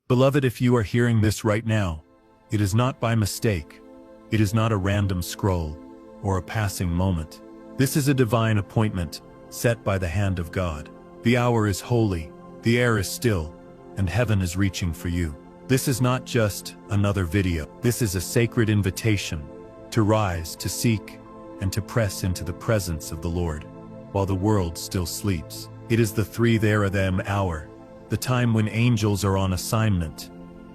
Beloved, if you are hearing this right now, it is not by mistake. It is not a random scroll or a passing moment. This is a divine appointment set by the hand of God. The hour is holy, the air is still, and heaven is reaching for you. This is not just another video. This is a sacred invitation to rise, to seek, and to press into the presence of the Lord while the world still sleeps. It is the 3 there a them hour, the time when angels are on assignment,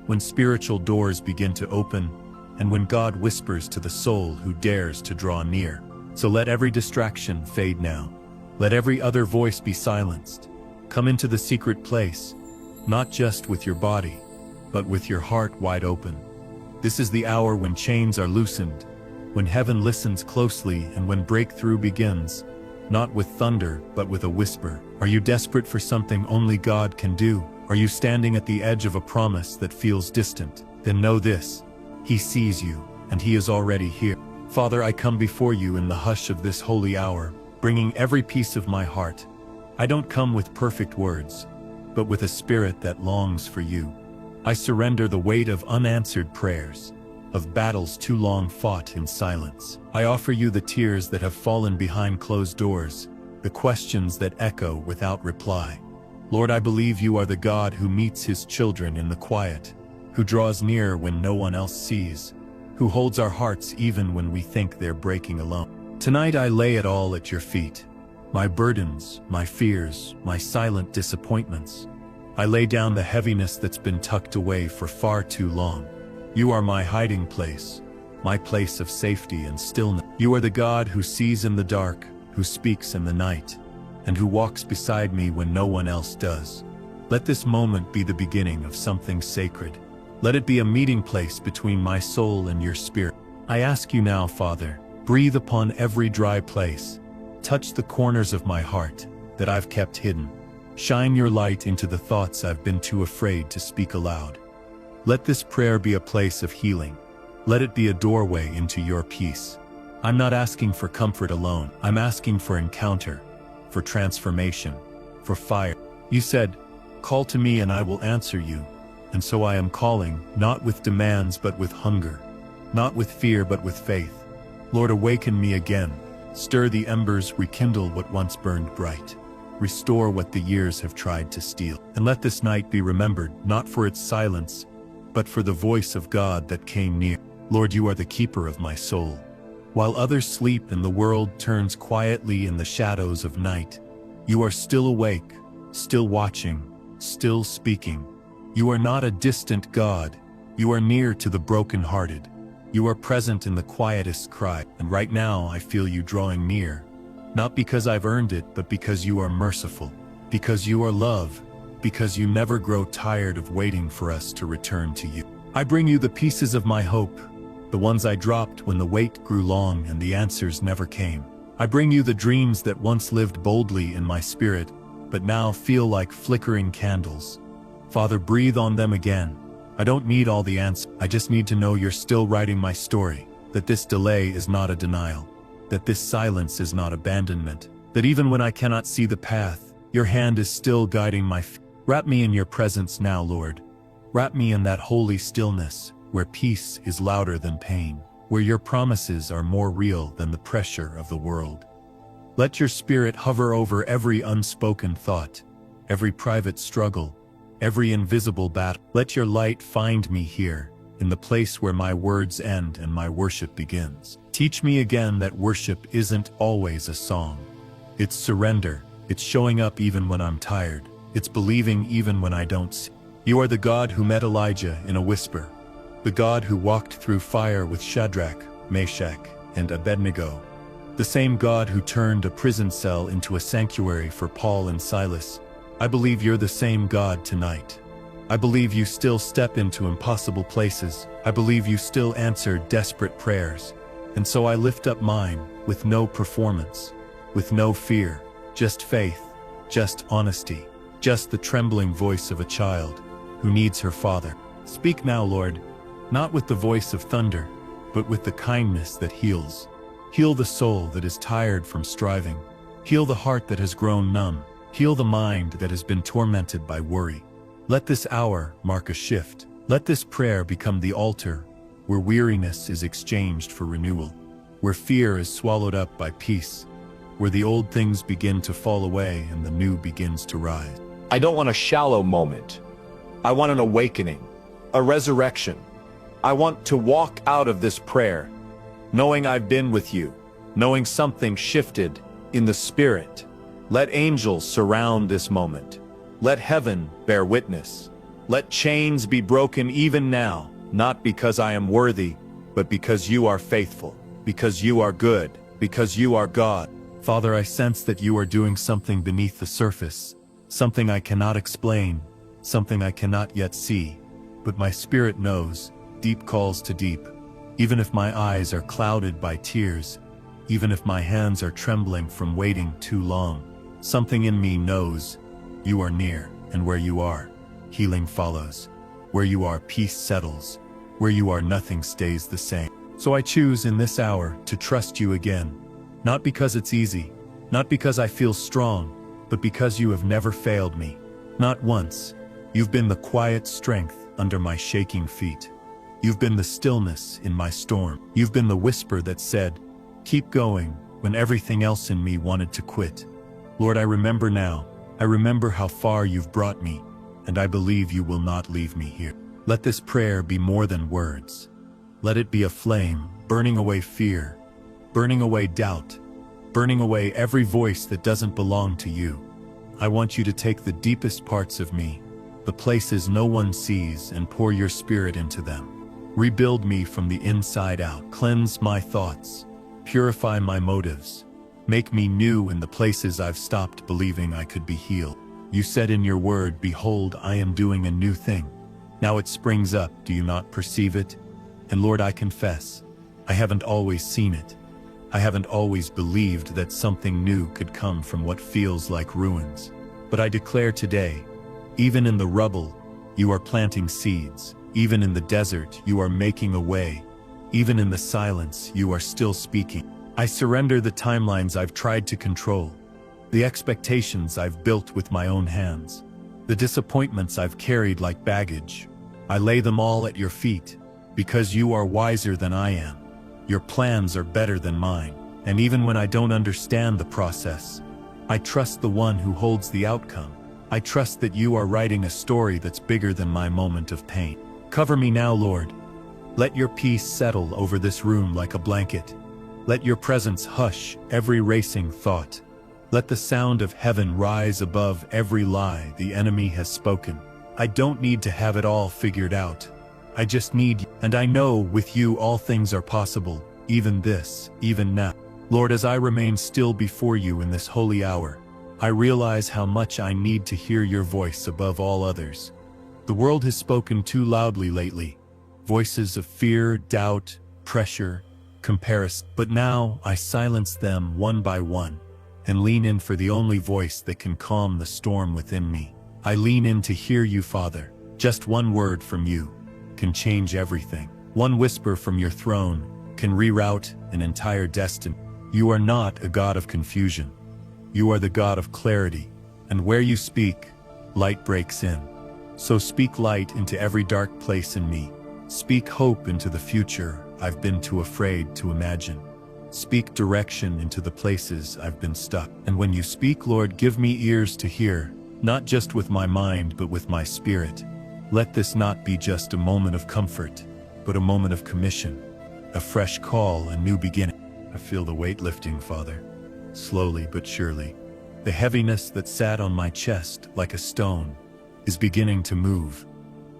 when spiritual doors begin to open, and when God whispers to the soul who dares to draw near. So let every distraction fade now. Let every other voice be silenced. Come into the secret place, not just with your body, but with your heart wide open. This is the hour when chains are loosened, when heaven listens closely, and when breakthrough begins, not with thunder, but with a whisper. Are you desperate for something only God can do? Are you standing at the edge of a promise that feels distant? Then know this: He sees you, and He is already here. Father, I come before you in the hush of this holy hour, bringing every piece of my heart. I don't come with perfect words, but with a spirit that longs for you. I surrender the weight of unanswered prayers, of battles too long fought in silence. I offer you the tears that have fallen behind closed doors, the questions that echo without reply. Lord, I believe you are the God who meets His children in the quiet, who draws near when no one else sees, who holds our hearts even when we think they're breaking alone. Tonight I lay it all at your feet. My burdens, my fears, my silent disappointments. I lay down the heaviness that's been tucked away for far too long. You are my hiding place, my place of safety and stillness. You are the God who sees in the dark, who speaks in the night, and who walks beside me when no one else does. Let this moment be the beginning of something sacred. Let it be a meeting place between my soul and your spirit. I ask you now, Father, breathe upon every dry place. Touch the corners of my heart that I've kept hidden. Shine your light into the thoughts I've been too afraid to speak aloud. Let this prayer be a place of healing. Let it be a doorway into your peace. I'm not asking for comfort alone. I'm asking for encounter, for transformation, for fire. You said, "Call to me and I will answer you." And so I am calling, not with demands but with hunger, not with fear but with faith. Lord, awaken me again. Stir the embers, rekindle what once burned bright. Restore what the years have tried to steal. And let this night be remembered, not for its silence, but for the voice of God that came near. Lord, you are the keeper of my soul. While others sleep and the world turns quietly in the shadows of night, you are still awake, still watching, still speaking. You are not a distant God. You are near to the brokenhearted. You are present in the quietest cry. And right now I feel you drawing near. Not because I've earned it, but because you are merciful. Because you are love. Because you never grow tired of waiting for us to return to you. I bring you the pieces of my hope, the ones I dropped when the wait grew long and the answers never came. I bring you the dreams that once lived boldly in my spirit, but now feel like flickering candles. Father, breathe on them again. I don't need all the answers. I just need to know you're still writing my story, that this delay is not a denial, that this silence is not abandonment, that even when I cannot see the path, your hand is still guiding my feet. Wrap me in your presence now, Lord. Wrap me in that holy stillness, where peace is louder than pain, where your promises are more real than the pressure of the world. Let your spirit hover over every unspoken thought, every private struggle, every invisible battle. Let your light find me here, in the place where my words end and my worship begins. Teach me again that worship isn't always a song. It's surrender. It's showing up even when I'm tired. It's believing even when I don't see. You are the God who met Elijah in a whisper, the God who walked through fire with Shadrach, Meshach, and Abednego, the same God who turned a prison cell into a sanctuary for Paul and Silas. I believe you're the same God tonight. I believe you still step into impossible places. I believe you still answer desperate prayers. And so I lift up mine, with no performance, with no fear, just faith, just honesty, just the trembling voice of a child who needs her father. Speak now, Lord, not with the voice of thunder, but with the kindness that heals. Heal the soul that is tired from striving. Heal the heart that has grown numb. Heal the mind that has been tormented by worry. Let this hour mark a shift. Let this prayer become the altar where weariness is exchanged for renewal, where fear is swallowed up by peace, where the old things begin to fall away and the new begins to rise. I don't want a shallow moment. I want an awakening, a resurrection. I want to walk out of this prayer, knowing I've been with you, knowing something shifted in the spirit. Let angels surround this moment. Let heaven bear witness. Let chains be broken even now, not because I am worthy, but because you are faithful, because you are good, because you are God. Father, I sense that you are doing something beneath the surface, something I cannot explain, something I cannot yet see. But my spirit knows, deep calls to deep. Even if my eyes are clouded by tears, even if my hands are trembling from waiting too long, something in me knows you are near, and where you are, healing follows. Where you are, peace settles. Where you are, nothing stays the same. So I choose in this hour to trust you again. Not because it's easy, not because I feel strong, but because you have never failed me. Not once. You've been the quiet strength under my shaking feet. You've been the stillness in my storm. You've been the whisper that said, keep going, when everything else in me wanted to quit. Lord, I remember now. I remember how far you've brought me, and I believe you will not leave me here. Let this prayer be more than words. Let it be a flame, burning away fear, burning away doubt, burning away every voice that doesn't belong to you. I want you to take the deepest parts of me, the places no one sees, and pour your spirit into them. Rebuild me from the inside out. Cleanse my thoughts. Purify my motives. Make me new in the places I've stopped believing I could be healed. You said in your word, behold, I am doing a new thing. Now it springs up, do you not perceive it? And Lord, I confess, I haven't always seen it. I haven't always believed that something new could come from what feels like ruins. But I declare today, even in the rubble, you are planting seeds. Even in the desert, you are making a way. Even in the silence, you are still speaking. I surrender the timelines I've tried to control, the expectations I've built with my own hands, the disappointments I've carried like baggage. I lay them all at your feet, because you are wiser than I am. Your plans are better than mine, and even when I don't understand the process, I trust the one who holds the outcome. I trust that you are writing a story that's bigger than my moment of pain. Cover me now, Lord. Let your peace settle over this room like a blanket. Let your presence hush every racing thought. Let the sound of heaven rise above every lie the enemy has spoken. I don't need to have it all figured out. I just need you. And I know with you all things are possible, even this, even now. Lord, as I remain still before you in this holy hour, I realize how much I need to hear your voice above all others. The world has spoken too loudly lately. Voices of fear, doubt, pressure, comparison. But now I silence them one by one and lean in for the only voice that can calm the storm within me. I lean in to hear you, Father. Just one word from you can change everything. One whisper from your throne can reroute an entire destiny. You are not a God of confusion. You are the God of clarity, and where you speak, light breaks in. So speak light into every dark place in me. Speak hope into the future I've been too afraid to imagine. Speak direction into the places I've been stuck. And when you speak, Lord, give me ears to hear, not just with my mind, but with my spirit. Let this not be just a moment of comfort, but a moment of commission, a fresh call, a new beginning. I feel the weight lifting, Father, slowly but surely. The heaviness that sat on my chest like a stone is beginning to move.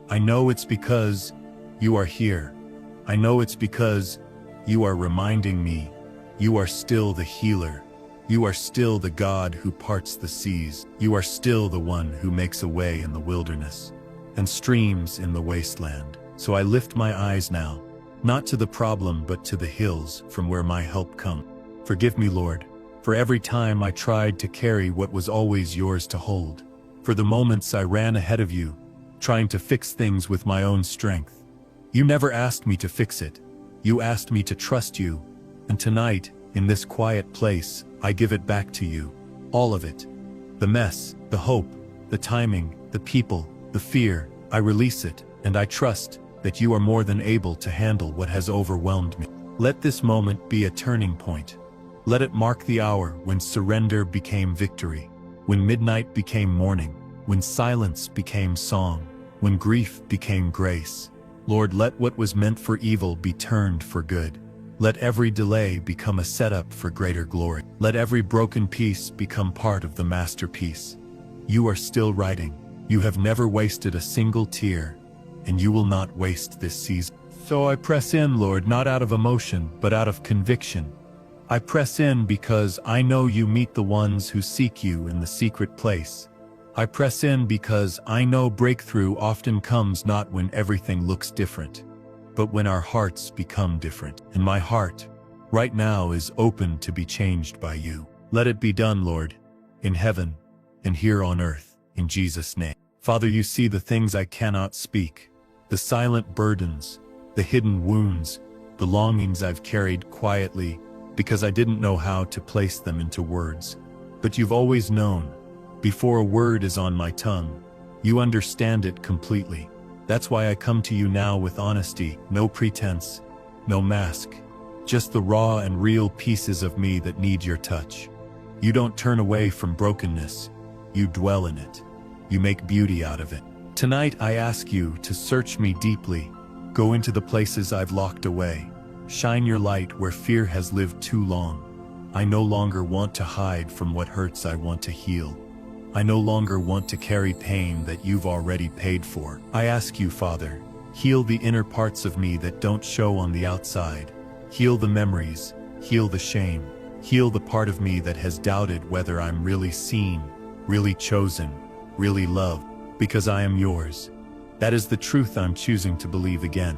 I know it's because you are here. I know it's because you are reminding me you are still the healer. You are still the God who parts the seas. You are still the one who makes a way in the wilderness and streams in the wasteland. So I lift my eyes now, not to the problem, but to the hills from where my help comes. Forgive me, Lord, for every time I tried to carry what was always yours to hold, for the moments I ran ahead of you, trying to fix things with my own strength. You never asked me to fix it. You asked me to trust you, and tonight, in this quiet place, I give it back to you. All of it. The mess, the hope, the timing, the people, The fear, I release it, and I trust that you are more than able to handle what has overwhelmed me. Let this moment be a turning point. Let it mark the hour when surrender became victory, when midnight became morning, when silence became song, when grief became grace. Lord, let what was meant for evil be turned for good. Let every delay become a setup for greater glory. Let every broken piece become part of the masterpiece. You are still writing. You have never wasted a single tear, and you will not waste this season. So I press in, Lord, not out of emotion, but out of conviction. I press in because I know you meet the ones who seek you in the secret place. I press in because I know breakthrough often comes not when everything looks different, but when our hearts become different. And my heart, right now, is open to be changed by you. Let it be done, Lord, in heaven and here on earth, in Jesus' name. Father, you see the things I cannot speak, the silent burdens, the hidden wounds, the longings I've carried quietly because I didn't know how to place them into words. But you've always known. Before a word is on my tongue, you understand it completely. That's why I come to you now with honesty, no pretense, no mask, just the raw and real pieces of me that need your touch. You don't turn away from brokenness, you dwell in it. You make beauty out of it. Tonight I ask you to search me deeply, go into the places I've locked away, shine your light where fear has lived too long. I no longer want to hide from what hurts, I want to heal. I no longer want to carry pain that you've already paid for. I ask you, Father, heal the inner parts of me that don't show on the outside. Heal the memories, heal the shame, heal the part of me that has doubted whether I'm really seen, really chosen, really loved, because I am yours. That is the truth I'm choosing to believe again.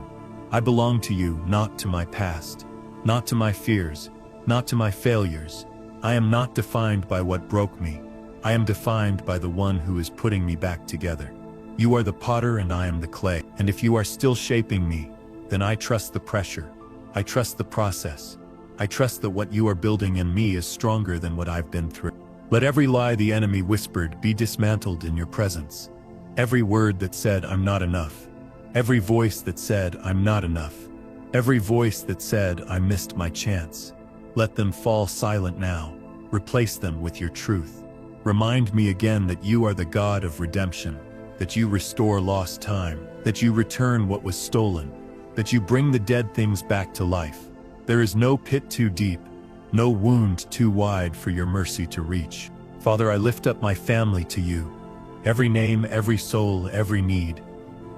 I belong to you, not to my past, not to my fears, not to my failures. I am not defined by what broke me. I am defined by the one who is putting me back together. You are the potter and I am the clay. And if you are still shaping me, then I trust the pressure. I trust the process. I trust that what you are building in me is stronger than what I've been through. Let every lie the enemy whispered be dismantled in your presence. Every word that said I'm not enough. Every voice that said I'm not enough. Every voice that said I missed my chance. Let them fall silent now. Replace them with your truth. Remind me again that you are the God of redemption, that you restore lost time, that you return what was stolen, that you bring the dead things back to life. There is no pit too deep, no wound too wide for your mercy to reach. Father, I lift up my family to you. Every name, every soul, every need.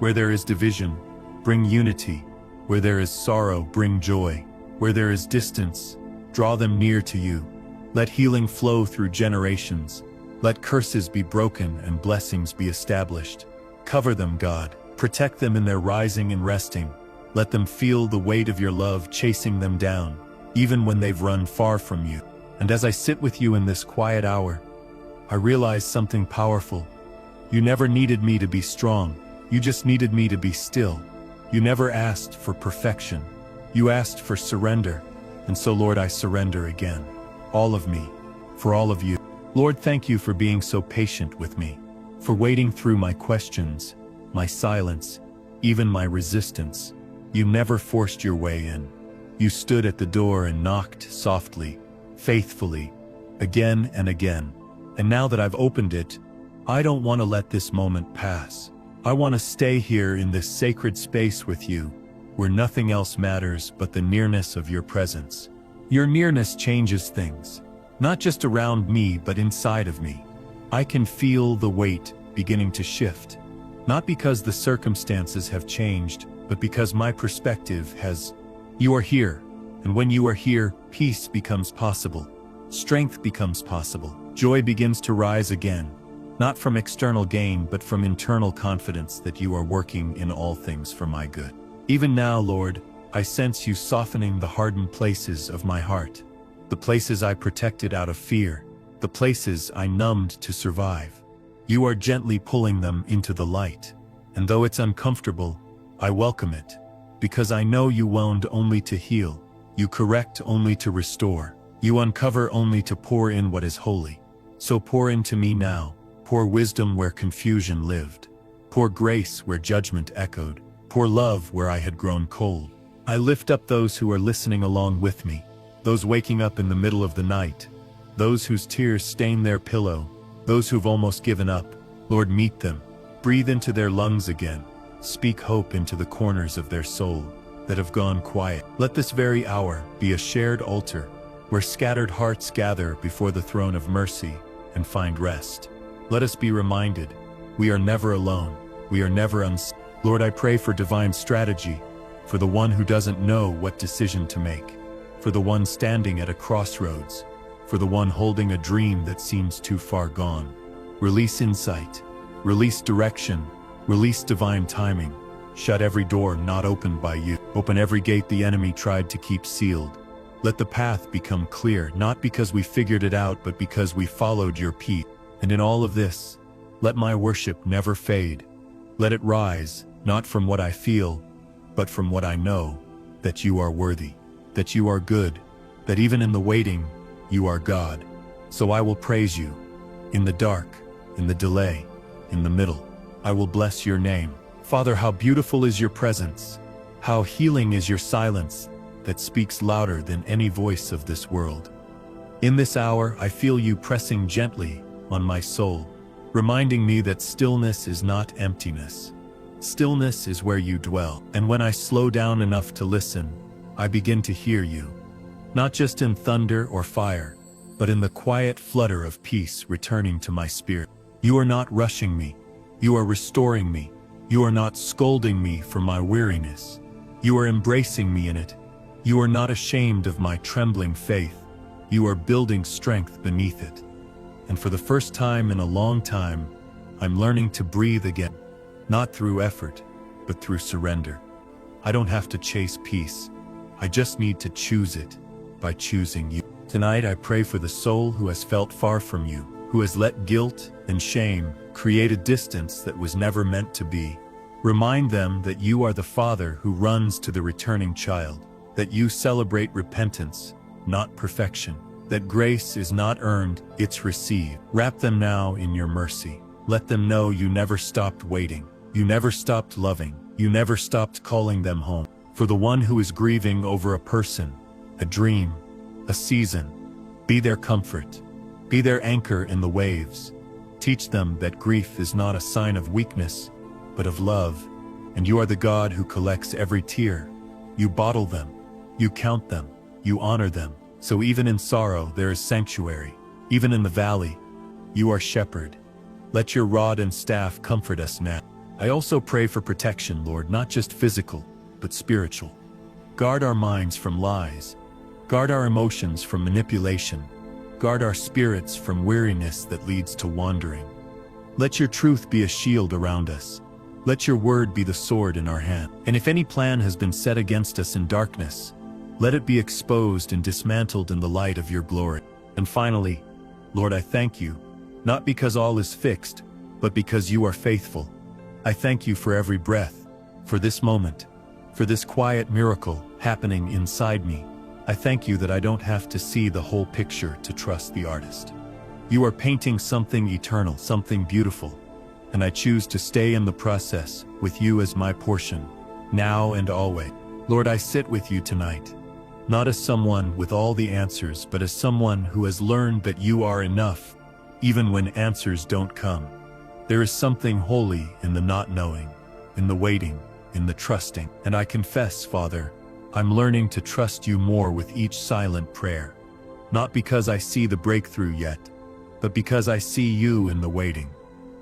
Where there is division, bring unity. Where there is sorrow, bring joy. Where there is distance, draw them near to you. Let healing flow through generations. Let curses be broken and blessings be established. Cover them, God. Protect them in their rising and resting. Let them feel the weight of your love chasing them down, even when they've run far from you. And as I sit with you in this quiet hour, I realize something powerful. You never needed me to be strong. You just needed me to be still. You never asked for perfection. You asked for surrender. And so, Lord, I surrender again. All of me, for all of you. Lord, thank you for being so patient with me, for waiting through my questions, my silence, even my resistance. You never forced your way in. You stood at the door and knocked softly, faithfully, again and again. And now that I've opened it, I don't want to let this moment pass. I want to stay here in this sacred space with you, where nothing else matters but the nearness of your presence. Your nearness changes things. Not just around me, but inside of me. I can feel the weight beginning to shift. Not because the circumstances have changed, but because my perspective has. You are here, and when you are here, peace becomes possible. Strength becomes possible. Joy begins to rise again. Not from external gain, but from internal confidence that you are working in all things for my good. Even now, Lord, I sense you softening the hardened places of my heart. The places I protected out of fear, the places I numbed to survive. You are gently pulling them into the light. And though it's uncomfortable, I welcome it, because I know you wound only to heal. You correct only to restore. You uncover only to pour in what is holy. So pour into me now. Pour wisdom where confusion lived. Pour grace where judgment echoed. Pour love where I had grown cold. I lift up those who are listening along with me, those waking up in the middle of the night, those whose tears stain their pillow, those who've almost given up. Lord, meet them. Breathe into their lungs again. Speak hope into the corners of their soul that have gone quiet. Let this very hour be a shared altar where scattered hearts gather before the throne of mercy and find rest. Let us be reminded, we are never alone. We are never Lord, I pray for divine strategy, for the one who doesn't know what decision to make, for the one standing at a crossroads, for the one holding a dream that seems too far gone. Release insight, release direction, release divine timing. Shut every door not opened by you. Open every gate the enemy tried to keep sealed. Let the path become clear, not because we figured it out, but because we followed your peace. And in all of this, let my worship never fade. Let it rise, not from what I feel, but from what I know, that you are worthy, that you are good, that even in the waiting, you are God. So I will praise you. In the dark, in the delay, in the middle, I will bless your name. Father, how beautiful is your presence. How healing is your silence that speaks louder than any voice of this world. In this hour, I feel you pressing gently on my soul, reminding me that stillness is not emptiness. Stillness is where you dwell. And when I slow down enough to listen, I begin to hear you. Not just in thunder or fire, but in the quiet flutter of peace returning to my spirit. You are not rushing me. You are restoring me. You are not scolding me for my weariness. You are embracing me in it. You are not ashamed of my trembling faith. You are building strength beneath it. And for the first time in a long time, I'm learning to breathe again. Not through effort, but through surrender. I don't have to chase peace. I just need to choose it by choosing you. Tonight I pray for the soul who has felt far from you, who has let guilt and shame create a distance that was never meant to be. Remind them that you are the Father who runs to the returning child, that you celebrate repentance, not perfection, that grace is not earned, it's received. Wrap them now in your mercy. Let them know you never stopped waiting. You never stopped loving. You never stopped calling them home. For the one who is grieving over a person, a dream, a season, be their comfort. Be their anchor in the waves. Teach them that grief is not a sign of weakness, but of love. And you are the God who collects every tear. You bottle them. You count them. You honor them. So even in sorrow there is sanctuary. Even in the valley, you are shepherd. Let your rod and staff comfort us now. I also pray for protection, Lord, not just physical, but spiritual. Guard our minds from lies. Guard our emotions from manipulation. Guard our spirits from weariness that leads to wandering. Let your truth be a shield around us. Let your word be the sword in our hand. And if any plan has been set against us in darkness, let it be exposed and dismantled in the light of your glory. And finally, Lord, I thank you, not because all is fixed, but because you are faithful. I thank you for every breath, for this moment, for this quiet miracle happening inside me. I thank you that I don't have to see the whole picture to trust the artist. You are painting something eternal, something beautiful, and I choose to stay in the process with you as my portion, now and always. Lord, I sit with you tonight, not as someone with all the answers, but as someone who has learned that you are enough, even when answers don't come. There is something holy in the not knowing, in the waiting, in the trusting. And I confess, Father, I'm learning to trust you more with each silent prayer. Not because I see the breakthrough yet, but because I see you in the waiting.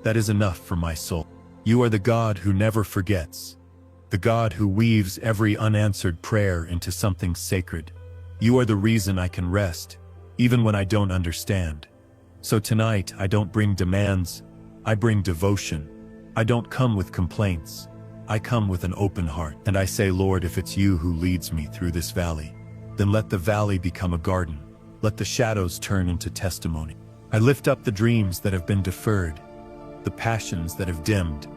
That is enough for my soul. You are the God who never forgets, the God who weaves every unanswered prayer into something sacred. You are the reason I can rest, even when I don't understand. So tonight, I don't bring demands, I bring devotion. I don't come with complaints. I come with an open heart. And I say, Lord, if it's you who leads me through this valley, then let the valley become a garden. Let the shadows turn into testimony. I lift up the dreams that have been deferred, the passions that have dimmed,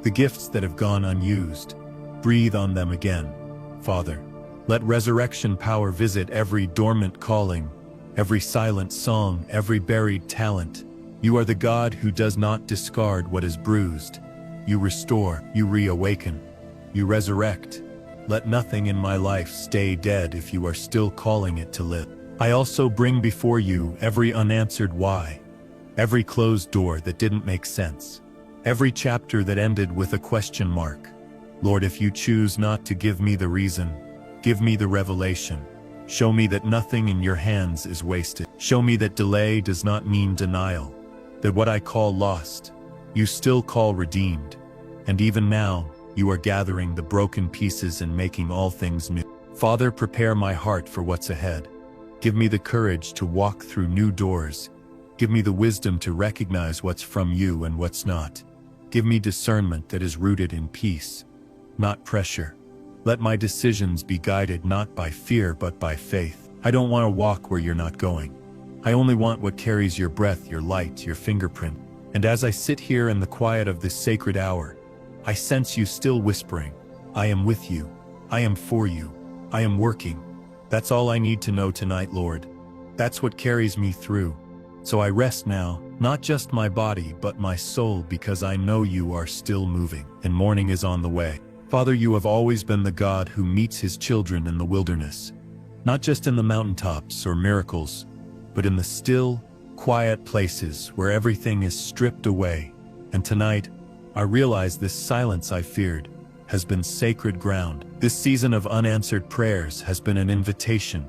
the gifts that have gone unused. Breathe on them again, Father. Let resurrection power visit every dormant calling, every silent song, every buried talent. You are the God who does not discard what is bruised. You restore, you reawaken, you resurrect. Let nothing in my life stay dead if you are still calling it to live. I also bring before you every unanswered why, every closed door that didn't make sense, every chapter that ended with a question mark. Lord, if you choose not to give me the reason, give me the revelation. Show me that nothing in your hands is wasted. Show me that delay does not mean denial, that what I call lost, you still call redeemed. And even now, you are gathering the broken pieces and making all things new. Father, prepare my heart for what's ahead. Give me the courage to walk through new doors. Give me the wisdom to recognize what's from you and what's not. Give me discernment that is rooted in peace, not pressure. Let my decisions be guided not by fear but by faith. I don't want to walk where you're not going. I only want what carries your breath, your light, your fingerprint. And as I sit here in the quiet of this sacred hour, I sense you still whispering, I am with you. I am for you. I am working. That's all I need to know tonight, Lord. That's what carries me through. So I rest now, not just my body but my soul, because I know you are still moving, and morning is on the way. Father, you have always been the God who meets his children in the wilderness, not just in the mountaintops or miracles, but in the still, quiet places where everything is stripped away. And tonight, I realize this silence I feared has been sacred ground. This season of unanswered prayers has been an invitation,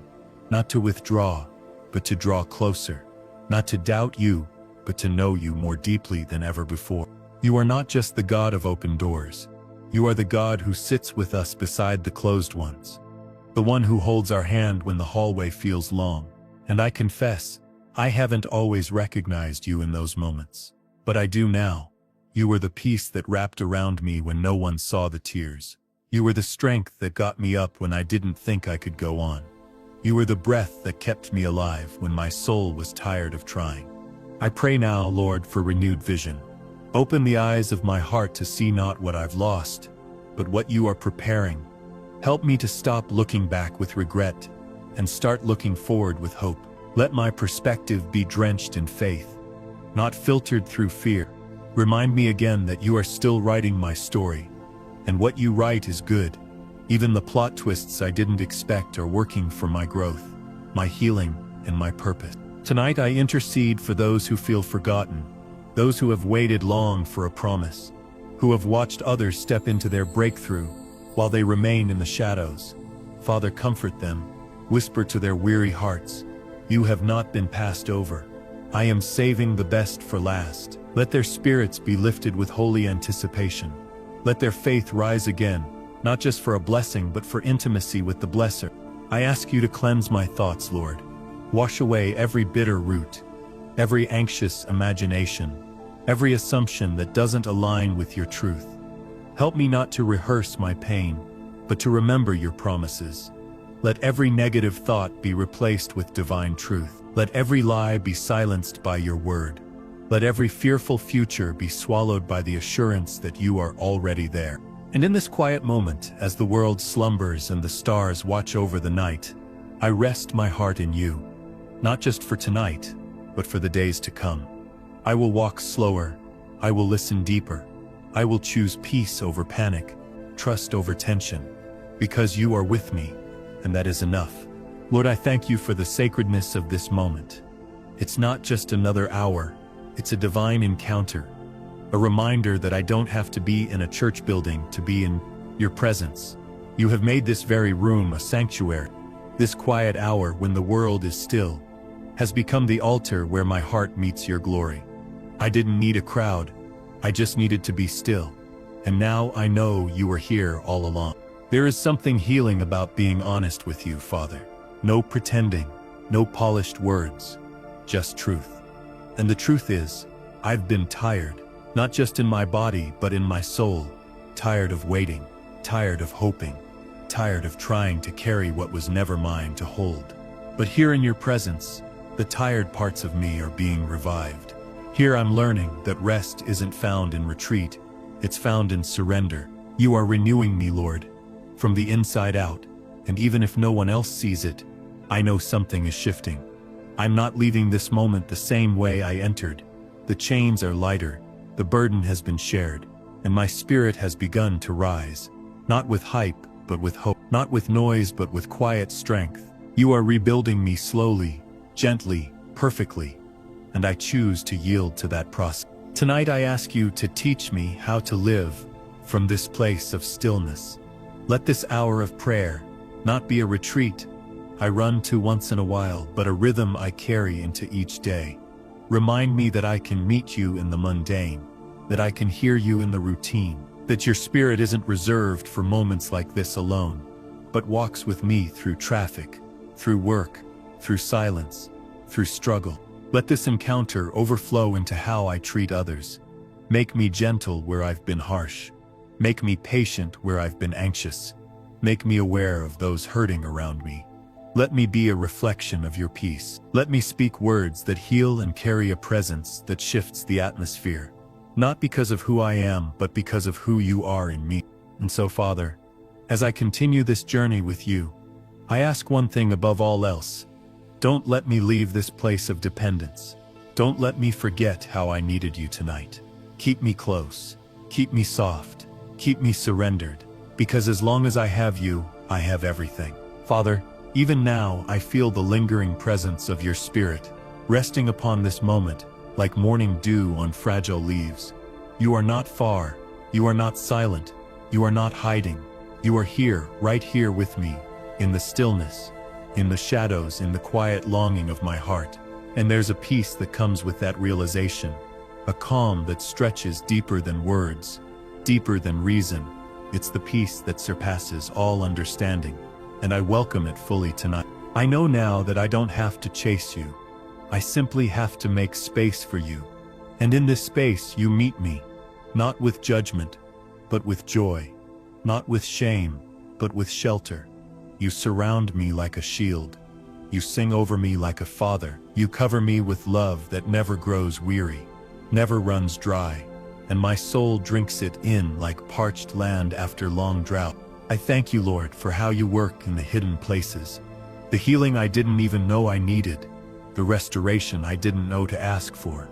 not to withdraw, but to draw closer, not to doubt you, but to know you more deeply than ever before. You are not just the God of open doors. You are the God who sits with us beside the closed ones, the one who holds our hand when the hallway feels long. And I confess, I haven't always recognized you in those moments, but I do now. You were the peace that wrapped around me when no one saw the tears. You were the strength that got me up when I didn't think I could go on. You were the breath that kept me alive when my soul was tired of trying. I pray now, Lord, for renewed vision. Open the eyes of my heart to see not what I've lost, but what you are preparing. Help me to stop looking back with regret and start looking forward with hope. Let my perspective be drenched in faith, not filtered through fear. Remind me again that you are still writing my story, and what you write is good. Even the plot twists I didn't expect are working for my growth, my healing, and my purpose. Tonight I intercede for those who feel forgotten, those who have waited long for a promise, who have watched others step into their breakthrough while they remain in the shadows. Father, comfort them, whisper to their weary hearts, you have not been passed over. I am saving the best for last. Let their spirits be lifted with holy anticipation. Let their faith rise again, not just for a blessing but for intimacy with the Blesser. I ask you to cleanse my thoughts, Lord. Wash away every bitter root, every anxious imagination, every assumption that doesn't align with your truth. Help me not to rehearse my pain, but to remember your promises. Let every negative thought be replaced with divine truth. Let every lie be silenced by your word. Let every fearful future be swallowed by the assurance that you are already there. And in this quiet moment, as the world slumbers and the stars watch over the night, I rest my heart in you, not just for tonight, but for the days to come. I will walk slower. I will listen deeper. I will choose peace over panic, trust over tension, because you are with me, and that is enough. Lord, I thank you for the sacredness of this moment. It's not just another hour, it's a divine encounter, a reminder that I don't have to be in a church building to be in your presence. You have made this very room a sanctuary. This quiet hour when the world is still has become the altar where my heart meets your glory. I didn't need a crowd, I just needed to be still. And now I know you were here all along. There is something healing about being honest with you, Father. No pretending, no polished words, just truth. And the truth is, I've been tired, not just in my body but in my soul, tired of waiting, tired of hoping, tired of trying to carry what was never mine to hold. But here in your presence, the tired parts of me are being revived. Here I'm learning that rest isn't found in retreat, it's found in surrender. You are renewing me, Lord, from the inside out, and even if no one else sees it, I know something is shifting. I'm not leaving this moment the same way I entered. The chains are lighter, the burden has been shared, and my spirit has begun to rise. Not with hype, but with hope. Not with noise, but with quiet strength. You are rebuilding me slowly, gently, perfectly, and I choose to yield to that process. Tonight I ask you to teach me how to live from this place of stillness. Let this hour of prayer not be a retreat I run to once in a while, but a rhythm I carry into each day. Remind me that I can meet you in the mundane, that I can hear you in the routine, that your spirit isn't reserved for moments like this alone, but walks with me through traffic, through work, through silence, through struggle. Let this encounter overflow into how I treat others. Make me gentle where I've been harsh. Make me patient where I've been anxious. Make me aware of those hurting around me. Let me be a reflection of your peace. Let me speak words that heal and carry a presence that shifts the atmosphere. Not because of who I am, but because of who you are in me. And so, Father, as I continue this journey with you, I ask one thing above all else. Don't let me leave this place of dependence. Don't let me forget how I needed you tonight. Keep me close. Keep me soft. Keep me surrendered. Because as long as I have you, I have everything. Father, even now I feel the lingering presence of your Spirit, resting upon this moment, like morning dew on fragile leaves. You are not far. You are not silent. You are not hiding. You are here, right here with me, in the stillness, in the shadows, in the quiet longing of my heart. And there's a peace that comes with that realization, a calm that stretches deeper than words, deeper than reason. It's the peace that surpasses all understanding, and I welcome it fully tonight. I know now that I don't have to chase you. I simply have to make space for you. And in this space you meet me, not with judgment, but with joy, not with shame, but with shelter. You surround me like a shield. You sing over me like a father. You cover me with love that never grows weary, never runs dry, and my soul drinks it in like parched land after long drought. I thank you, Lord, for how you work in the hidden places, the healing I didn't even know I needed, the restoration I didn't know to ask for.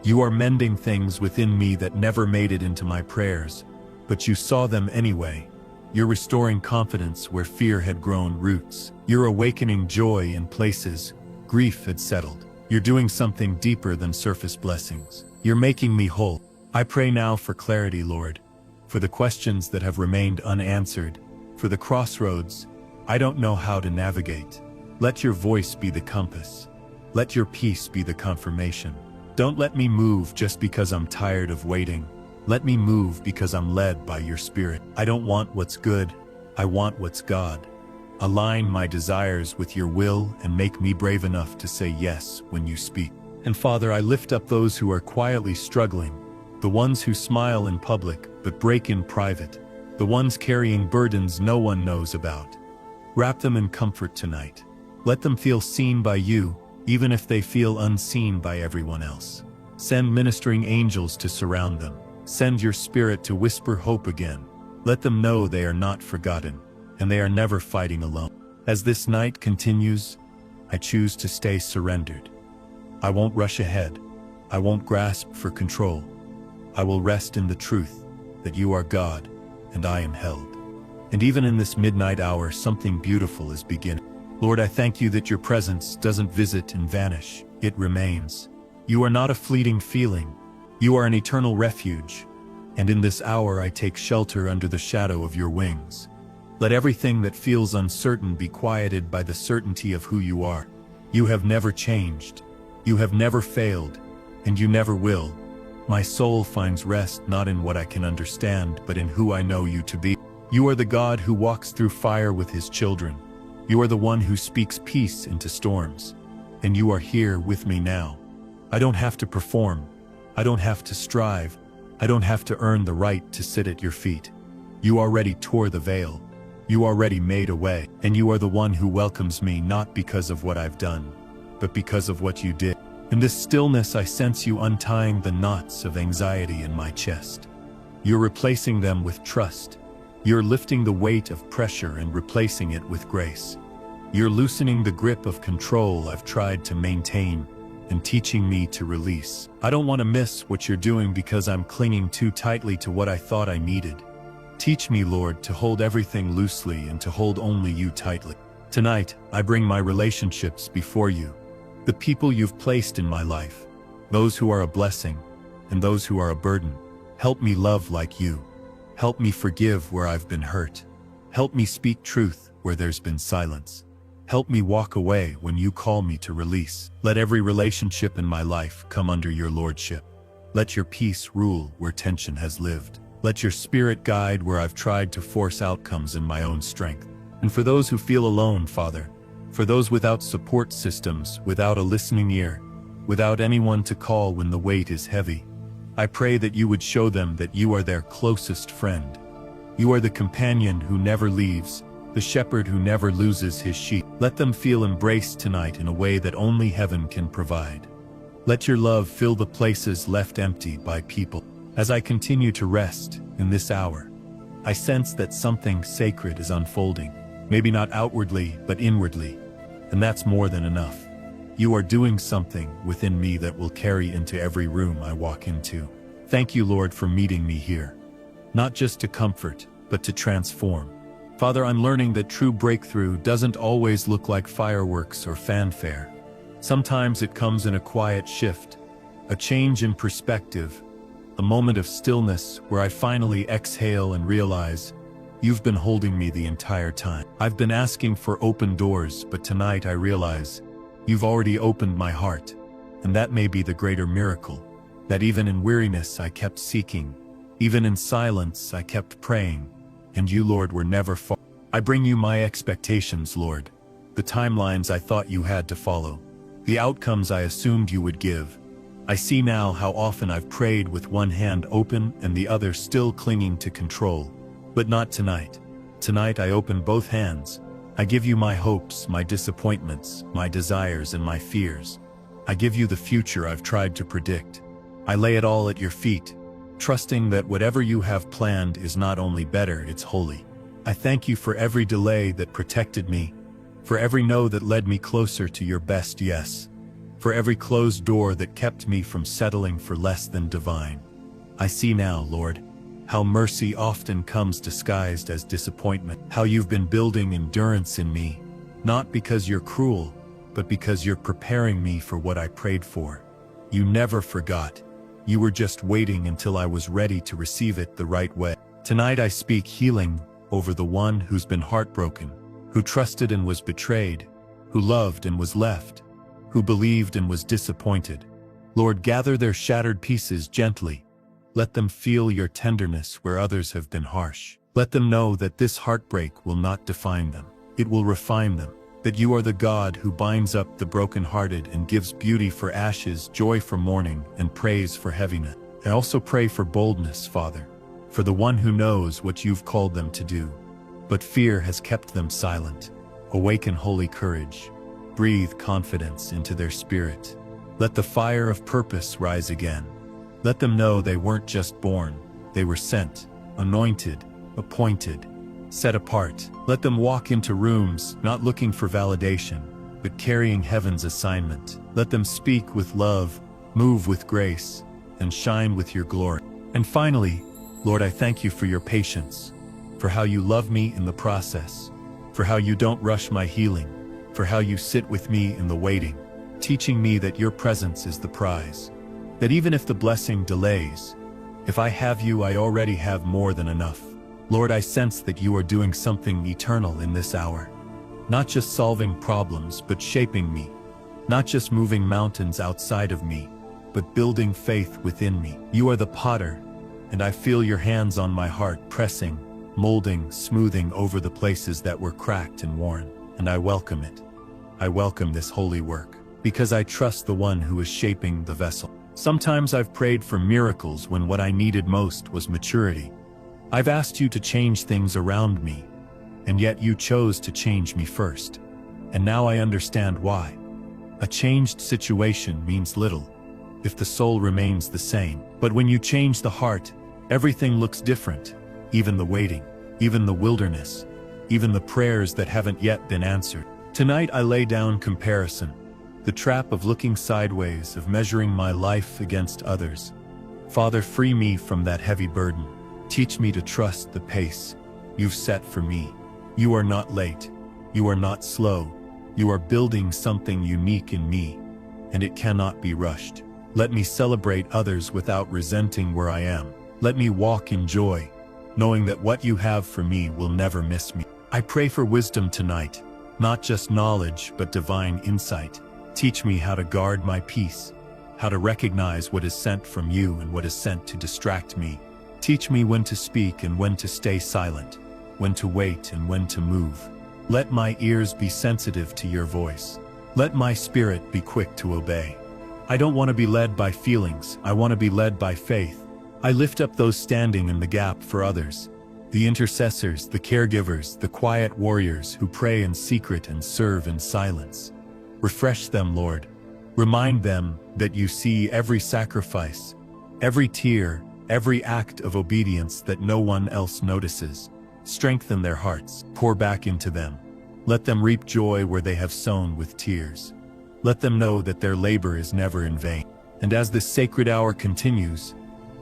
You are mending things within me that never made it into my prayers, but you saw them anyway. You're restoring confidence where fear had grown roots. You're awakening joy in places grief had settled. You're doing something deeper than surface blessings. You're making me whole. I pray now for clarity, Lord, for the questions that have remained unanswered, for the crossroads I don't know how to navigate. Let your voice be the compass. Let your peace be the confirmation. Don't let me move just because I'm tired of waiting. Let me move because I'm led by your Spirit. I don't want what's good, I want what's God. Align my desires with your will and make me brave enough to say yes when you speak. And Father, I lift up those who are quietly struggling, the ones who smile in public but break in private, the ones carrying burdens no one knows about. Wrap them in comfort tonight. Let them feel seen by you, even if they feel unseen by everyone else. Send ministering angels to surround them. Send your Spirit to whisper hope again. Let them know they are not forgotten, and they are never fighting alone. As this night continues, I choose to stay surrendered. I won't rush ahead. I won't grasp for control. I will rest in the truth that you are God, and I am held. And even in this midnight hour, something beautiful is beginning. Lord, I thank you that your presence doesn't visit and vanish. It remains. You are not a fleeting feeling. You are an eternal refuge. And in this hour I take shelter under the shadow of your wings. Let everything that feels uncertain be quieted by the certainty of who you are. You have never changed. You have never failed, and you never will. My soul finds rest not in what I can understand, but in who I know you to be. You are the God who walks through fire with his children. You are the one who speaks peace into storms. And you are here with me now. I don't have to perform. I don't have to strive. I don't have to earn the right to sit at your feet. You already tore the veil. You already made a way. And you are the one who welcomes me not because of what I've done, but because of what you did. In this stillness I sense you untying the knots of anxiety in my chest. You're replacing them with trust. You're lifting the weight of pressure and replacing it with grace. You're loosening the grip of control I've tried to maintain and teaching me to release. I don't want to miss what you're doing because I'm clinging too tightly to what I thought I needed. Teach me, Lord, to hold everything loosely and to hold only you tightly. Tonight, I bring my relationships before you, the people you've placed in my life, those who are a blessing and those who are a burden. Help me love like you. Help me forgive where I've been hurt. Help me speak truth where there's been silence. Help me walk away when you call me to release. Let every relationship in my life come under your lordship. Let your peace rule where tension has lived. Let your spirit guide where I've tried to force outcomes in my own strength. And for those who feel alone, Father, for those without support systems, without a listening ear, without anyone to call when the weight is heavy, I pray that you would show them that you are their closest friend. You are the companion who never leaves, the shepherd who never loses his sheep. Let them feel embraced tonight in a way that only heaven can provide. Let your love fill the places left empty by people. As I continue to rest in this hour, I sense that something sacred is unfolding, maybe not outwardly, but inwardly, and that's more than enough. You are doing something within me that will carry into every room I walk into. Thank you, Lord, for meeting me here, not just to comfort, but to transform. Father, I'm learning that true breakthrough doesn't always look like fireworks or fanfare. Sometimes it comes in a quiet shift, a change in perspective, a moment of stillness where I finally exhale and realize, you've been holding me the entire time. I've been asking for open doors, but tonight I realize, you've already opened my heart, and that may be the greater miracle, that even in weariness I kept seeking, even in silence I kept praying, and you, Lord, were never far. I bring you my expectations, Lord, the timelines I thought you had to follow, the outcomes I assumed you would give. I see now how often I've prayed with one hand open and the other still clinging to control. But not tonight. Tonight I open both hands. I give you my hopes, my disappointments, my desires and my fears. I give you the future I've tried to predict. I lay it all at your feet, trusting that whatever you have planned is not only better, it's holy. I thank you for every delay that protected me, for every no that led me closer to your best yes, for every closed door that kept me from settling for less than divine. I see now, Lord, how mercy often comes disguised as disappointment, how you've been building endurance in me, not because you're cruel, but because you're preparing me for what I prayed for. You never forgot. You were just waiting until I was ready to receive it the right way. Tonight I speak healing over the one who's been heartbroken, who trusted and was betrayed, who loved and was left, who believed and was disappointed. Lord, gather their shattered pieces gently. Let them feel your tenderness where others have been harsh. Let them know that this heartbreak will not define them. It will refine them. That you are the God who binds up the brokenhearted and gives beauty for ashes, joy for mourning, and praise for heaviness. I also pray for boldness, Father, for the one who knows what you've called them to do, but fear has kept them silent. Awaken holy courage. Breathe confidence into their spirit. Let the fire of purpose rise again. Let them know they weren't just born, they were sent, anointed, appointed, set apart. Let them walk into rooms, not looking for validation, but carrying heaven's assignment. Let them speak with love, move with grace, and shine with your glory. And finally, Lord, I thank you for your patience, for how you love me in the process, for how you don't rush my healing, for how you sit with me in the waiting, teaching me that your presence is the prize, that even if the blessing delays, if I have you, I already have more than enough. Lord, I sense that you are doing something eternal in this hour, not just solving problems, but shaping me, not just moving mountains outside of me, but building faith within me. You are the potter, and I feel your hands on my heart, pressing, molding, smoothing over the places that were cracked and worn, and I welcome it. I welcome this holy work, because I trust the one who is shaping the vessel. Sometimes I've prayed for miracles when what I needed most was maturity. I've asked you to change things around me, and yet you chose to change me first. And now I understand why. A changed situation means little if the soul remains the same. But when you change the heart, everything looks different, even the waiting, even the wilderness, even the prayers that haven't yet been answered. Tonight I lay down comparison. the trap of looking sideways, of measuring my life against others. Father, free me from that heavy burden. Teach me to trust the pace you've set for me. You are not late. You are not slow. You are building something unique in me, and it cannot be rushed. Let me celebrate others without resenting where I am. Let me walk in joy, knowing that what you have for me will never miss me. I pray for wisdom tonight, not just knowledge, but divine insight. Teach me how to guard my peace, how to recognize what is sent from you and what is sent to distract me. Teach me when to speak and when to stay silent, when to wait and when to move. Let my ears be sensitive to your voice. Let my spirit be quick to obey. I don't want to be led by feelings. I want to be led by faith. I lift up those standing in the gap for others, the intercessors, the caregivers, the quiet warriors who pray in secret and serve in silence. Refresh them, Lord. Remind them that you see every sacrifice, every tear, every act of obedience that no one else notices. Strengthen their hearts. Pour back into them. Let them reap joy where they have sown with tears. Let them know that their labor is never in vain. And as this sacred hour continues,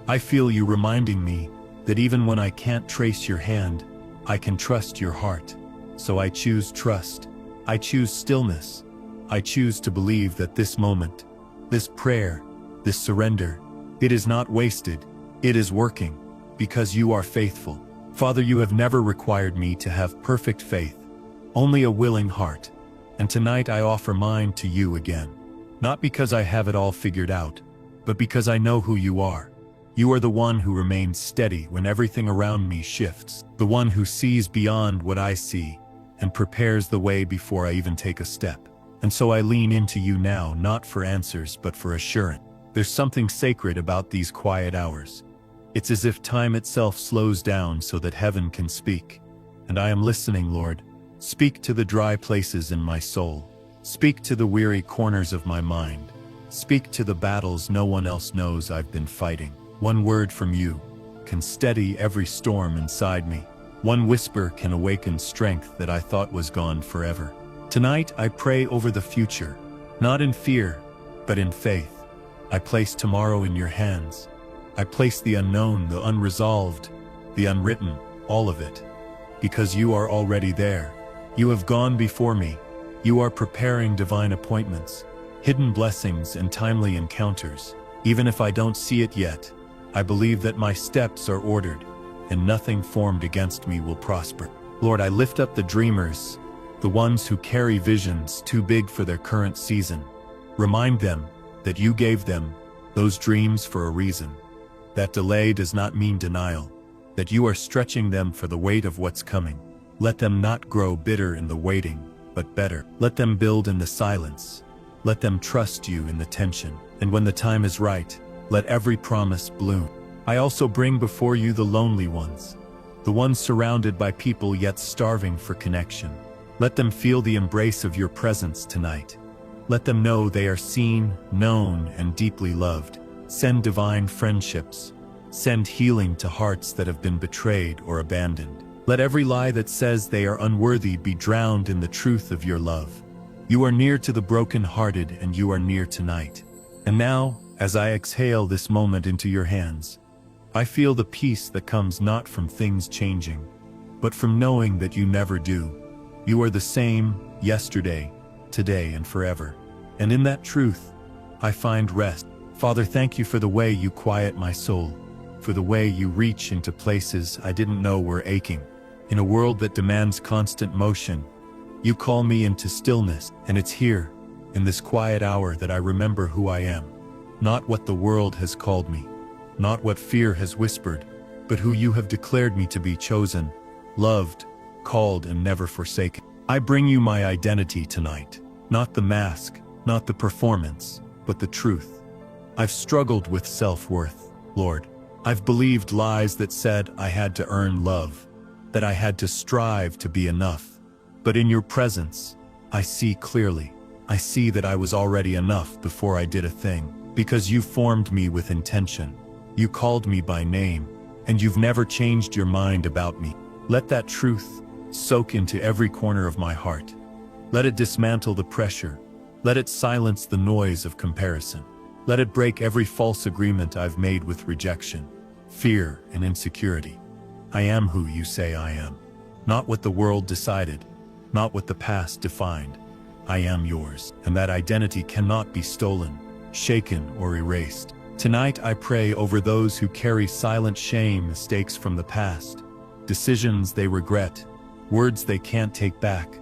I feel you reminding me that even when I can't trace your hand, I can trust your heart. So I choose trust. I choose stillness. I choose to believe that this moment, this prayer, this surrender, it is not wasted. It is working, because you are faithful. Father, you have never required me to have perfect faith, only a willing heart. And tonight I offer mine to you again. Not because I have it all figured out, but because I know who you are. You are the one who remains steady when everything around me shifts, the one who sees beyond what I see and prepares the way before I even take a step. And so I lean into you now, not for answers, but for assurance. There's something sacred about these quiet hours. It's as if time itself slows down so that heaven can speak. And I am listening, Lord. Speak to the dry places in my soul. Speak to the weary corners of my mind. Speak to the battles no one else knows I've been fighting. One word from you can steady every storm inside me. One whisper can awaken strength that I thought was gone forever. Tonight I pray over the future, not in fear, but in faith. I place tomorrow in your hands. I place the unknown, the unresolved, the unwritten, all of it. Because you are already there. You have gone before me. You are preparing divine appointments, hidden blessings and timely encounters. Even if I don't see it yet, I believe that my steps are ordered, and nothing formed against me will prosper. Lord, I lift up the dreamers, the ones who carry visions too big for their current season. Remind them that you gave them those dreams for a reason. That delay does not mean denial, that you are stretching them for the weight of what's coming. Let them not grow bitter in the waiting, but better. Let them build in the silence. Let them trust you in the tension. And when the time is right, let every promise bloom. I also bring before you the lonely ones, the ones surrounded by people yet starving for connection. Let them feel the embrace of your presence tonight. Let them know they are seen, known, and deeply loved. Send divine friendships. Send healing to hearts that have been betrayed or abandoned. Let every lie that says they are unworthy be drowned in the truth of your love. You are near to the broken-hearted, and you are near tonight. And now, as I exhale this moment into your hands, I feel the peace that comes not from things changing, but from knowing that you never do. You are the same, yesterday, today, and forever. And in that truth, I find rest. Father, thank you for the way you quiet my soul, for the way you reach into places I didn't know were aching. In a world that demands constant motion, you call me into stillness, and it's here, in this quiet hour, that I remember who I am. Not what the world has called me, not what fear has whispered, but who you have declared me to be: chosen, loved, called, and never forsaken. I bring you my identity tonight, not the mask, not the performance, but the truth. I've struggled with self-worth, Lord. I've believed lies that said I had to earn love, that I had to strive to be enough. But in your presence, I see clearly. I see that I was already enough before I did a thing, because you formed me with intention. You called me by name, and you've never changed your mind about me. Let that truth soak into every corner of my heart. Let it dismantle the pressure, Let it silence the noise of comparison. Let it break every false agreement I've made with rejection, fear, and insecurity. I am who you say I am. Not what the world decided, not what the past defined. I am yours, and that identity cannot be stolen, shaken, or erased. Tonight I pray over those who carry silent shame, mistakes from the past, decisions they regret, words they can't take back.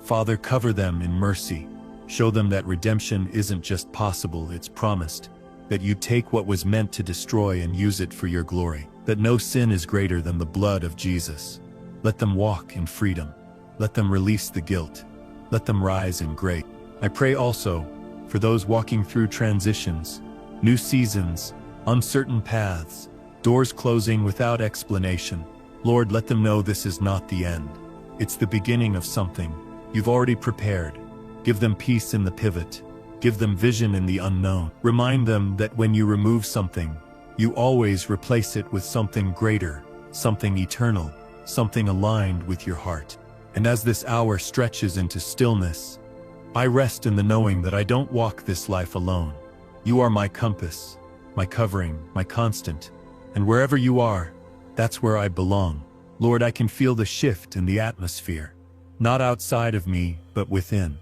Father, cover them in mercy. Show them that redemption isn't just possible, it's promised. That you take what was meant to destroy and use it for your glory. That no sin is greater than the blood of Jesus. Let them walk in freedom. Let them release the guilt. Let them rise in grace. I pray also for those walking through transitions, new seasons, uncertain paths, doors closing without explanation. Lord, let them know this is not the end. It's the beginning of something you've already prepared. Give them peace in the pivot. Give them vision in the unknown. Remind them that when you remove something, you always replace it with something greater, something eternal, something aligned with your heart. And as this hour stretches into stillness, I rest in the knowing that I don't walk this life alone. You are my compass, my covering, my constant. And wherever you are, that's where I belong. Lord, I can feel the shift in the atmosphere. Not outside of me, but within.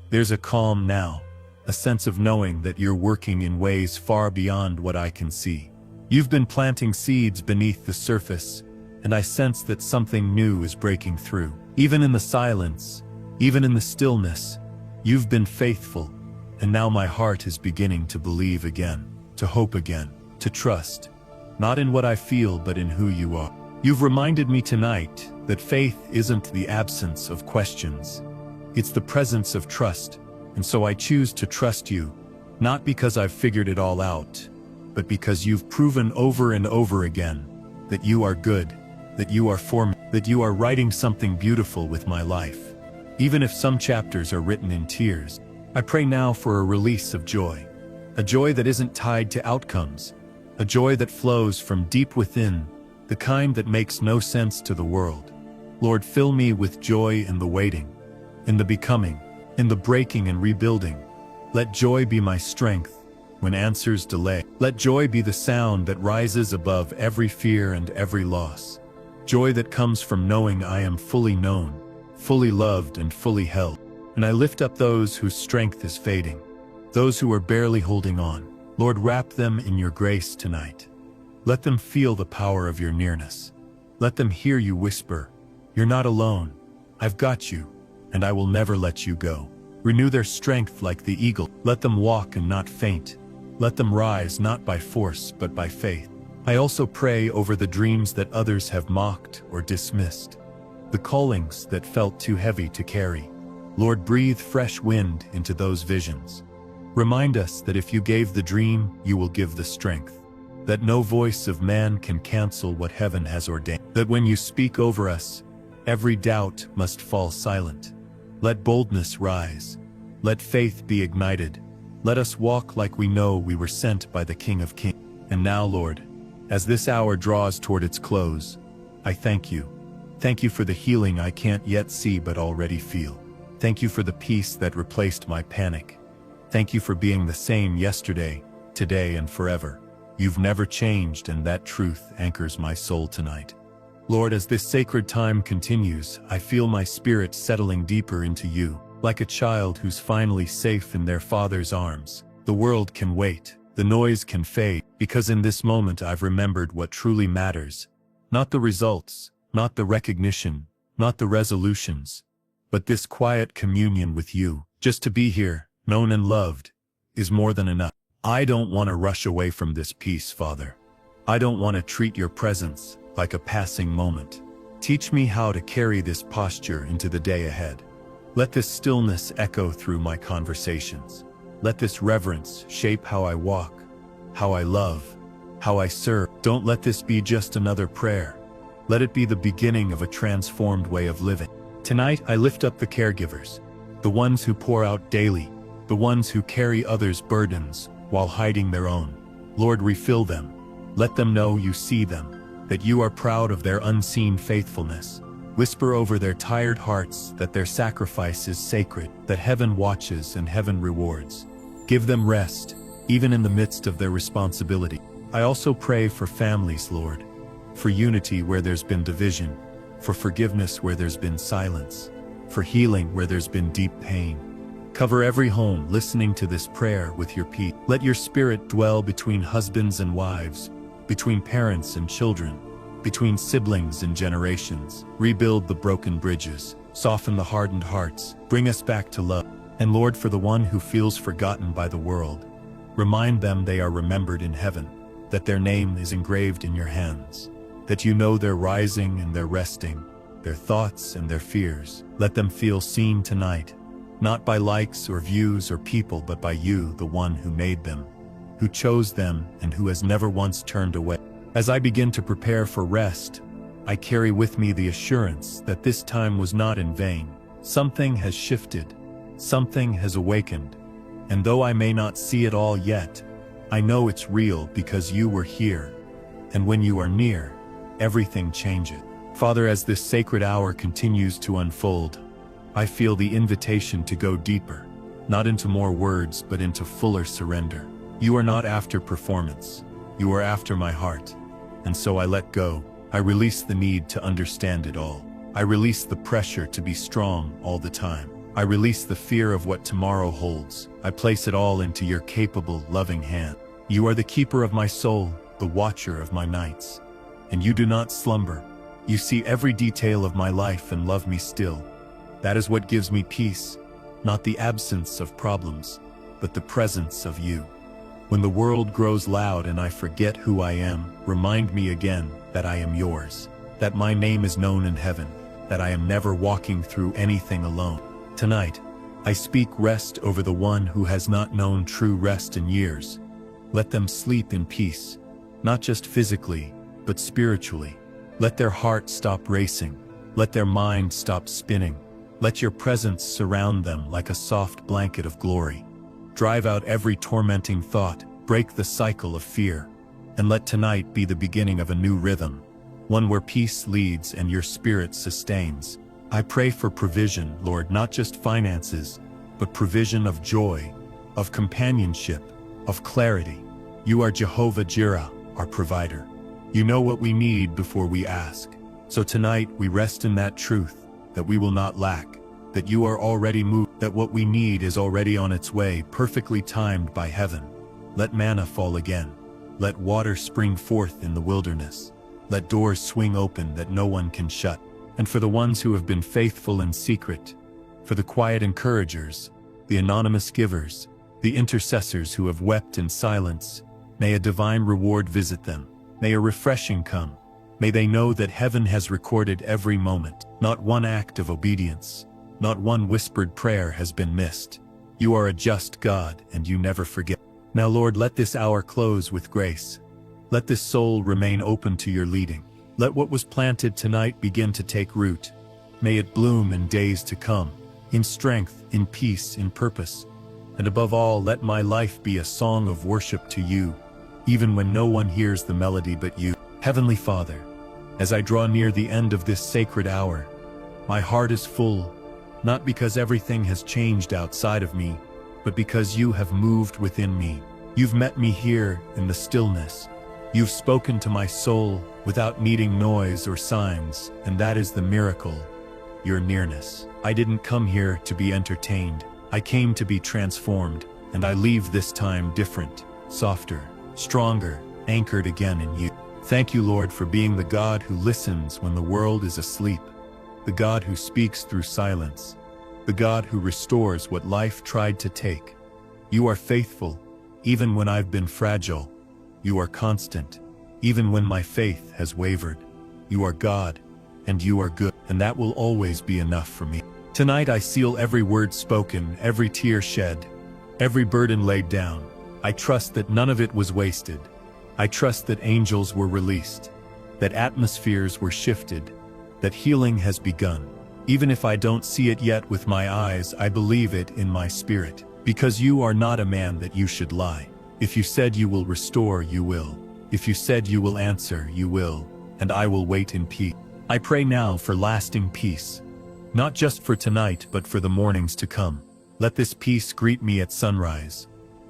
There's a calm now, a sense of knowing that you're working in ways far beyond what I can see. You've been planting seeds beneath the surface, and I sense that something new is breaking through. Even in the silence, even in the stillness, you've been faithful, and now my heart is beginning to believe again, to hope again, to trust, not in what I feel but in who you are. You've reminded me tonight that faith isn't the absence of questions. It's the presence of trust, and so I choose to trust you, not because I've figured it all out, but because you've proven over and over again that you are good, that you are for me, that you are writing something beautiful with my life. Even if some chapters are written in tears, I pray now for a release of joy, a joy that isn't tied to outcomes, a joy that flows from deep within, the kind that makes no sense to the world. Lord, fill me with joy in the waiting, in the becoming, in the breaking and rebuilding. Let joy be my strength when answers delay. Let joy be the sound that rises above every fear and every loss. Joy that comes from knowing I am fully known, fully loved and fully held. And I lift up those whose strength is fading, those who are barely holding on. Lord, wrap them in your grace tonight. Let them feel the power of your nearness. Let them hear you whisper, "You're not alone. I've got you, and I will never let you go." Renew their strength like the eagle. Let them walk and not faint. Let them rise not by force but by faith. I also pray over the dreams that others have mocked or dismissed, the callings that felt too heavy to carry. Lord, breathe fresh wind into those visions. Remind us that if you gave the dream, you will give the strength. That no voice of man can cancel what heaven has ordained. That when you speak over us, every doubt must fall silent. Let boldness rise. Let faith be ignited. Let us walk like we know we were sent by the King of Kings. And now, Lord, as this hour draws toward its close, I thank you. Thank you for the healing I can't yet see but already feel. Thank you for the peace that replaced my panic. Thank you for being the same yesterday, today, and forever. You've never changed, and that truth anchors my soul tonight. Lord, as this sacred time continues, I feel my spirit settling deeper into you, like a child who's finally safe in their father's arms. The world can wait, the noise can fade, because in this moment I've remembered what truly matters. Not the results, not the recognition, not the resolutions, but this quiet communion with you. Just to be here, known and loved, is more than enough. I don't want to rush away from this peace, Father. I don't want to treat your presence like a passing moment. Teach me how to carry this posture into the day ahead. Let this stillness echo through my conversations. Let this reverence shape how I walk, how I love, how I serve. Don't let this be just another prayer. Let it be the beginning of a transformed way of living. Tonight I lift up the caregivers, the ones who pour out daily, the ones who carry others' burdens while hiding their own. Lord, refill them. Let them know you see them, that you are proud of their unseen faithfulness. Whisper over their tired hearts that their sacrifice is sacred, that heaven watches and heaven rewards. Give them rest, even in the midst of their responsibility. I also pray for families, Lord, for unity where there's been division, for forgiveness where there's been silence, for healing where there's been deep pain. Cover every home listening to this prayer with your peace. Let your spirit dwell between husbands and wives, between parents and children, between siblings and generations. Rebuild the broken bridges, soften the hardened hearts, bring us back to love. And Lord, for the one who feels forgotten by the world, remind them they are remembered in heaven, that their name is engraved in your hands, that you know their rising and their resting, their thoughts and their fears. Let them feel seen tonight, not by likes or views or people, but by you, the one who made them, who chose them, and who has never once turned away. As I begin to prepare for rest, I carry with me the assurance that this time was not in vain. Something has shifted, something has awakened, and though I may not see it all yet, I know it's real because you were here, and when you are near, everything changes. Father, as this sacred hour continues to unfold, I feel the invitation to go deeper, not into more words, but into fuller surrender. You are not after performance, you are after my heart, and so I let go. I release the need to understand it all. I release the pressure to be strong all the time. I release the fear of what tomorrow holds. I place it all into your capable, loving hand. You are the keeper of my soul, the watcher of my nights. And you do not slumber. You see every detail of my life and love me still. That is what gives me peace, not the absence of problems, but the presence of you. When the world grows loud and I forget who I am, remind me again that I am yours, that my name is known in heaven, that I am never walking through anything alone. Tonight, I speak rest over the one who has not known true rest in years. Let them sleep in peace, not just physically, but spiritually. Let their heart stop racing. Let their mind stop spinning. Let your presence surround them like a soft blanket of glory. Drive out every tormenting thought, break the cycle of fear, and let tonight be the beginning of a new rhythm, one where peace leads and your spirit sustains. I pray for provision, Lord, not just finances, but provision of joy, of companionship, of clarity. You are Jehovah Jireh, our provider. You know what we need before we ask. So tonight we rest in that truth, that we will not lack, that you are already moved, that what we need is already on its way, perfectly timed by heaven. Let manna fall again. Let water spring forth in the wilderness. Let doors swing open that no one can shut. And for the ones who have been faithful in secret, for the quiet encouragers, the anonymous givers, the intercessors who have wept in silence, may a divine reward visit them. May a refreshing come. May they know that heaven has recorded every moment. Not one act of obedience, not one whispered prayer has been missed. You are a just God, and you never forget. Now, Lord, let this hour close with grace. Let this soul remain open to your leading. Let what was planted tonight begin to take root. May it bloom in days to come, in strength, in peace, in purpose. And above all, let my life be a song of worship to you, even when no one hears the melody but you. Heavenly Father, as I draw near the end of this sacred hour, my heart is full, not because everything has changed outside of me, but because you have moved within me. You've met me here in the stillness. You've spoken to my soul without needing noise or signs, and that is the miracle, your nearness. I didn't come here to be entertained. I came to be transformed, and I leave this time different, softer, stronger, anchored again in you. Thank you, Lord, for being the God who listens when the world is asleep, the God who speaks through silence, the God who restores what life tried to take. You are faithful, even when I've been fragile. You are constant, even when my faith has wavered. You are God, and you are good, and that will always be enough for me. Tonight I seal every word spoken, every tear shed, every burden laid down. I trust that none of it was wasted. I trust that angels were released, that atmospheres were shifted, that healing has begun. Even if I don't see it yet with my eyes, I believe it in my spirit, because you are not a man that you should lie. If you said you will restore, you will. If you said you will answer, you will, and I will wait in peace. I pray now for lasting peace, not just for tonight but for the mornings to come. Let this peace greet me at sunrise.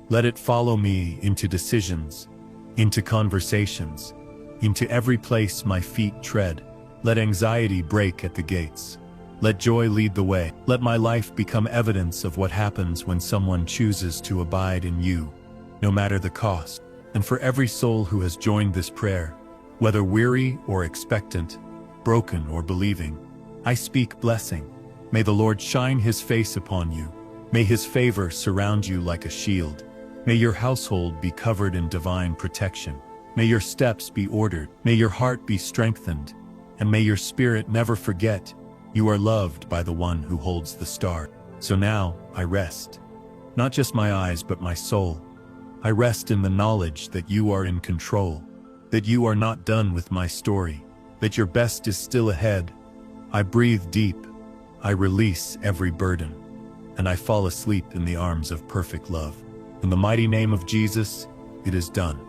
Let it follow me into decisions, into conversations, into every place my feet tread. Let anxiety break at the gates. Let joy lead the way. Let my life become evidence of what happens when someone chooses to abide in you, no matter the cost. And for every soul who has joined this prayer, whether weary or expectant, broken or believing, I speak blessing. May the Lord shine his face upon you. May his favor surround you like a shield. May your household be covered in divine protection. May your steps be ordered. May your heart be strengthened. And may your spirit never forget you are loved by the one who holds the star. So now I rest. Not just my eyes but my soul. I rest in the knowledge that you are in control, that you are not done with my story, that your best is still ahead. I breathe deep. I release every burden. And I fall asleep in the arms of perfect love. In the mighty name of Jesus, it is done.